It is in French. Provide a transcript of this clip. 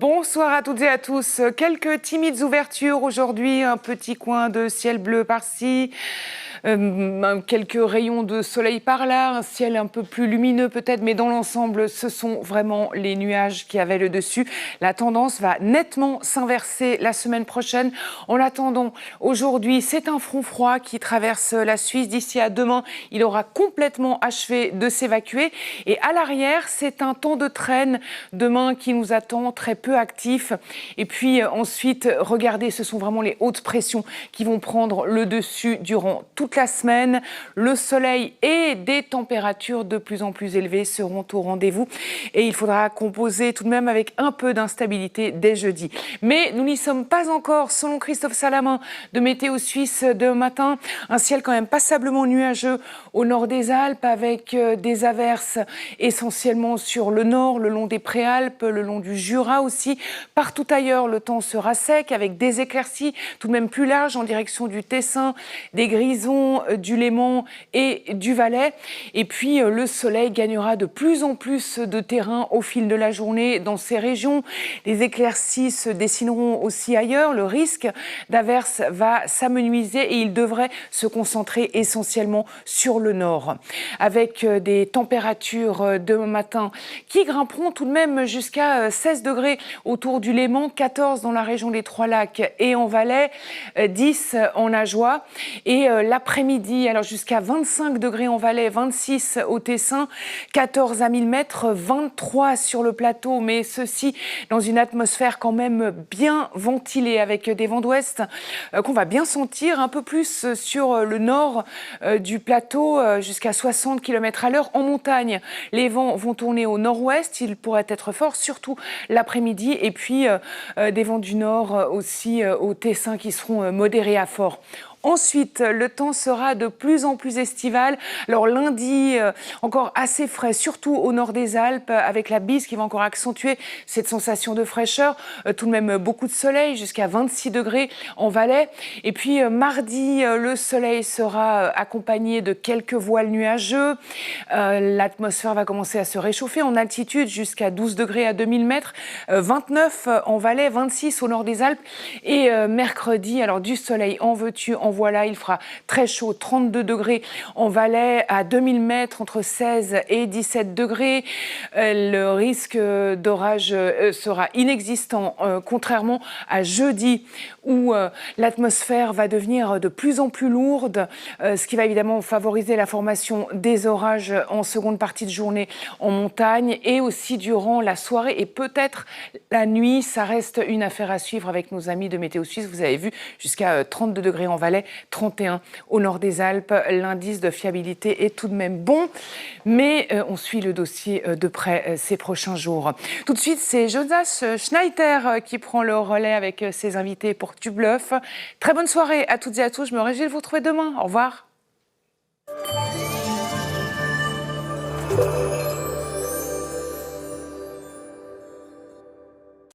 Bonsoir à toutes et à tous. Quelques timides ouvertures aujourd'hui, un petit coin de ciel bleu par-ci, quelques rayons de soleil par là, un ciel un peu plus lumineux peut-être, mais dans l'ensemble, ce sont vraiment les nuages qui avaient le dessus. La tendance va nettement s'inverser la semaine prochaine. En attendant, aujourd'hui, c'est un front froid qui traverse la Suisse. D'ici à demain, il aura complètement achevé de s'évacuer. Et à l'arrière, c'est un temps de traîne demain qui nous attend très peu actif. Et puis ensuite, regardez, ce sont vraiment les hautes pressions qui vont prendre le dessus durant toute la semaine. Le soleil et des températures de plus en plus élevées seront au rendez-vous. Et il faudra composer tout de même avec un peu d'instabilité dès jeudi. Mais nous n'y sommes pas encore, selon Christophe Salamin de Météo Suisse de matin. Un ciel quand même passablement nuageux au nord des Alpes avec des averses essentiellement sur le nord, le long des Préalpes, le long du Jura aussi. Partout ailleurs, le temps sera sec avec des éclaircies tout de même plus larges en direction du Tessin, des Grisons, du Léman et du Valais. Et puis le soleil gagnera de plus en plus de terrain au fil de la journée dans ces régions. Les éclaircies se dessineront aussi ailleurs. Le risque d'averse va s'amenuiser et il devrait se concentrer essentiellement sur le nord. Avec des températures demain matin qui grimperont tout de même jusqu'à 16 degrés autour du Léman, 14 dans la région des Trois-Lacs et en Valais, 10 en Ajoie. Et l'après-midi, alors jusqu'à 25 degrés en Valais, 26 au Tessin, 14 à 1000 mètres, 23 sur le plateau, mais ceci dans une atmosphère quand même bien ventilée avec des vents d'ouest qu'on va bien sentir un peu plus sur le nord du plateau, jusqu'à 60 km à l'heure. En montagne, les vents vont tourner au nord-ouest, ils pourraient être forts, surtout l'après-midi, et puis des vents du nord aussi au Tessin qui seront modérés à forts. Ensuite, le temps sera de plus en plus estival. Alors lundi, encore assez frais, surtout au nord des Alpes, avec la bise qui va encore accentuer cette sensation de fraîcheur. Tout de même beaucoup de soleil, jusqu'à 26 degrés en Valais. Et puis mardi, le soleil sera accompagné de quelques voiles nuageux. L'atmosphère va commencer à se réchauffer en altitude jusqu'à 12 degrés à 2000 mètres, 29 en Valais, 26 au nord des Alpes. Et mercredi, alors du soleil en veux-tu, en voilà, il fera très chaud, 32 degrés en Valais, à 2000 mètres, entre 16 et 17 degrés. Le risque d'orage sera inexistant, contrairement à jeudi, où l'atmosphère va devenir de plus en plus lourde, ce qui va évidemment favoriser la formation des orages en seconde partie de journée en montagne et aussi durant la soirée et peut-être la nuit. Ça reste une affaire à suivre avec nos amis de Météo Suisse. Vous avez vu, jusqu'à 32 degrés en Valais, 31 au nord des Alpes. L'indice de fiabilité est tout de même bon, mais on suit le dossier de près ces prochains jours. Tout de suite, c'est Jonas Schneider qui prend le relais avec ses invités pour Tu bluffes. Très bonne soirée à toutes et à tous. Je me réjouis de vous retrouver demain. Au revoir.